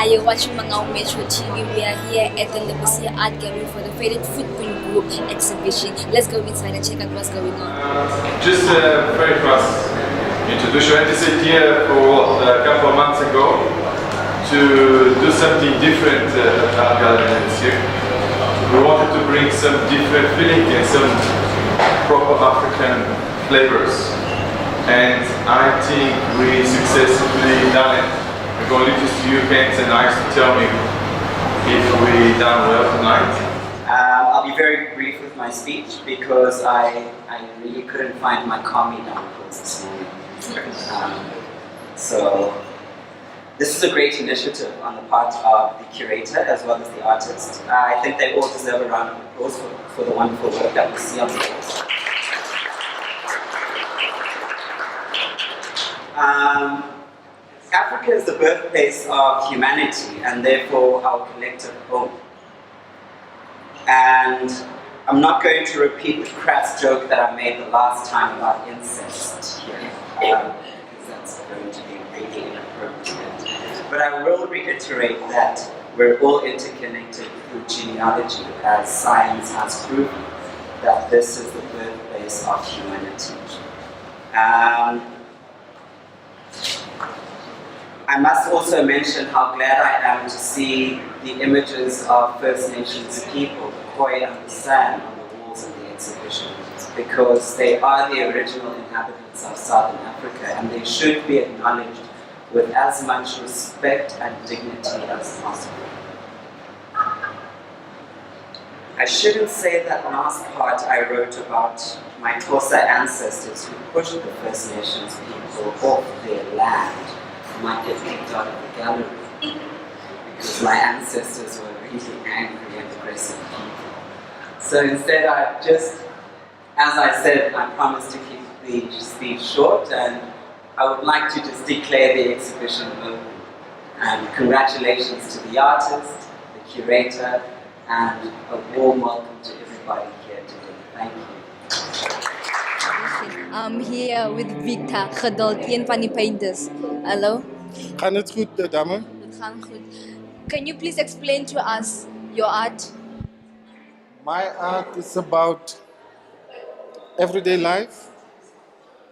tayo watching mga Metro TV. We are here at the Levisuer Art Gallery for the Faded Footprint Group exhibition. Let's go inside and check out what's going on. Just a very fast introduction. I decided here for a couple of months ago to do something different at Art Gallery this year. We wanted to bring some different feeling and some proper African flavors. And I think we successfully done it. I'm going to leave this to you, Kent and Ice, to tell me if we done well tonight. I'll be very brief with my speech because I really couldn't find my calming down clothes this morning. So this is a great initiative on the part of the curator as well as the artist. I think they all deserve a round of applause for the wonderful work that we see on the walls. Africa is the birthplace of humanity and therefore our collective home. And I'm not going to repeat the crass joke that I made the last time about incest here, because that's going to be really inappropriate. But I will reiterate that we're all interconnected through genealogy, as science has proven that this is the birthplace of humanity. I must also mention how glad I am to see the images of First Nations people, the Khoi and the San, on the walls of the exhibition, because they are the original inhabitants of Southern Africa and they should be acknowledged with as much respect and dignity as possible. I shouldn't say that last part I wrote about my Xhosa ancestors who pushed the First Nations people off their land might get kicked out of the gallery because my ancestors were really angry and aggressive people. So instead I just, as I said, I promised to keep the speech short and I would like to just declare the exhibition open. And congratulations to the artist, the curator, and a warm welcome to everybody here today. Thank you. I'm here with Victor Gedultien van die Painters. Hello. Gaan het goed, dame? Het gaat goed. Can you please explain to us your art? My art is about everyday life.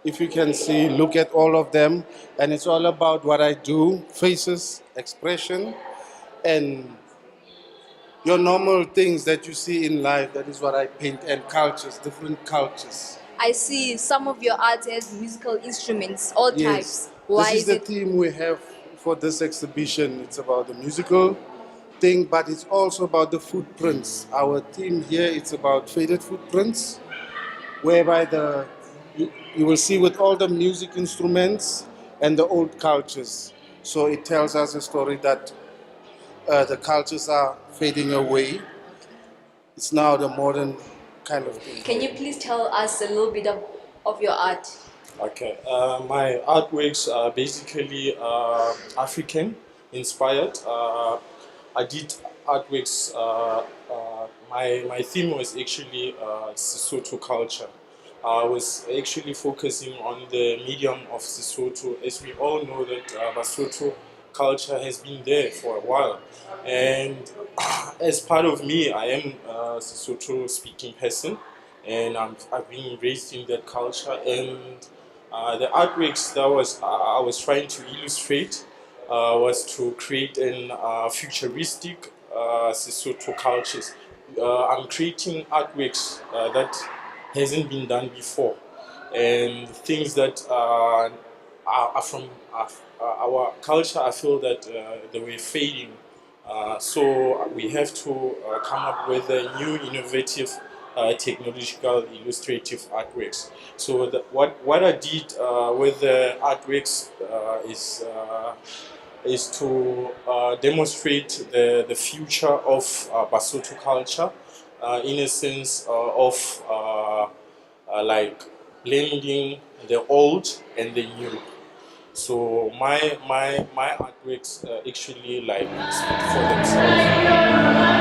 If you can see, look at all of them. And it's all about what I do, faces, expression, and your normal things that you see in life. That is what I paint, and cultures, different cultures. I see some of your art has musical instruments, all types. Why This is the theme we have for this exhibition. It's about the musical thing, but it's also about the footprints. Our theme here, it's about faded footprints, whereby you will see with all the music instruments and the old cultures. So it tells us a story that the cultures are fading away. It's now the modern kind of thing. Can you please tell us a little bit of your art? Okay, my artworks are basically African inspired. I did artworks, my theme was actually Sesotho culture. I was actually focusing on the medium of Sesotho, as we all know that Basotho culture has been there for a while. And as part of me, I am a Sesotho speaking person, and I've been raised in that culture. And the artworks that I was trying to illustrate was to create an futuristic Sesotho cultures. I'm creating artworks that hasn't been done before, and things that are from our culture. I feel that they were fading, so we have to come up with a new innovative technological illustrative artworks. So what I did with the artworks is to demonstrate the future of Basotho culture, in a sense of like blending the old and the new. So my artworks actually like speak for themselves.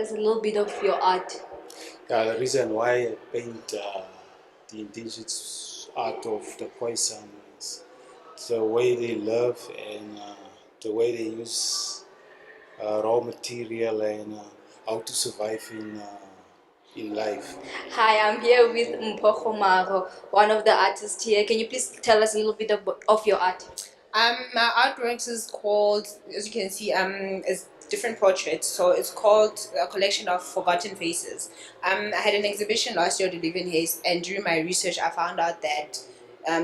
us a little bit of your art? The reason why I paint the indigenous art of the Khoisan is the way they live and the way they use raw material and how to survive in life. Hi, I'm here with Mpho Khomaro, one of the artists here. Can you please tell us a little bit of your art? My artworks is called, as you can see, is different portraits. So it's called a collection of forgotten faces. I had an exhibition last year at the Levisuer, and during my research, I found out that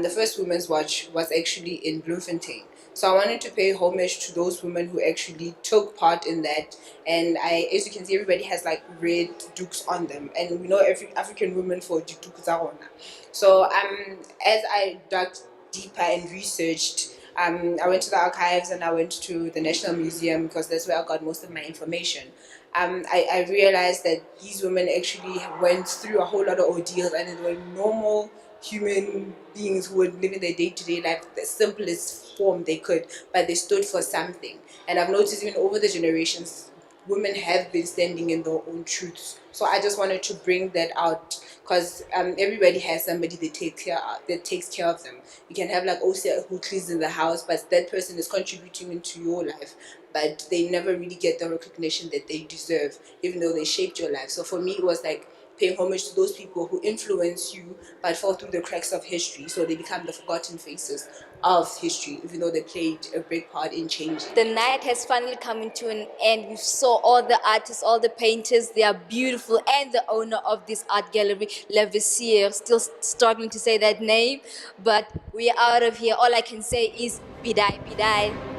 the first Women's Watch was actually in Bloemfontein. So I wanted to pay homage to those women who actually took part in that. And as you can see, everybody has like red dukes on them, and we know every African woman for dukes are on. So as I dug deeper and researched, I went to the archives and I went to the National Museum because that's where I got most of my information. I realized that these women actually went through a whole lot of ordeals, and they were normal human beings who were living their day-to-day life the simplest form they could, but they stood for something. And I've noticed even over the generations, women have been standing in their own truths. So I just wanted to bring that out because everybody has somebody that takes care of them. You can have like Osia who cleans in the house, but that person is contributing into your life, but they never really get the recognition that they deserve, even though they shaped your life. So for me, it was like paying homage to those people who influence you but fall through the cracks of history, so they become the forgotten faces of history, even though they played a big part in changing. The night has finally come to an end. We saw all the artists, all the painters. They are beautiful, and the owner of this art gallery, Levisuer, still struggling to say that name, but we are out of here. All I can say is bidai bidai.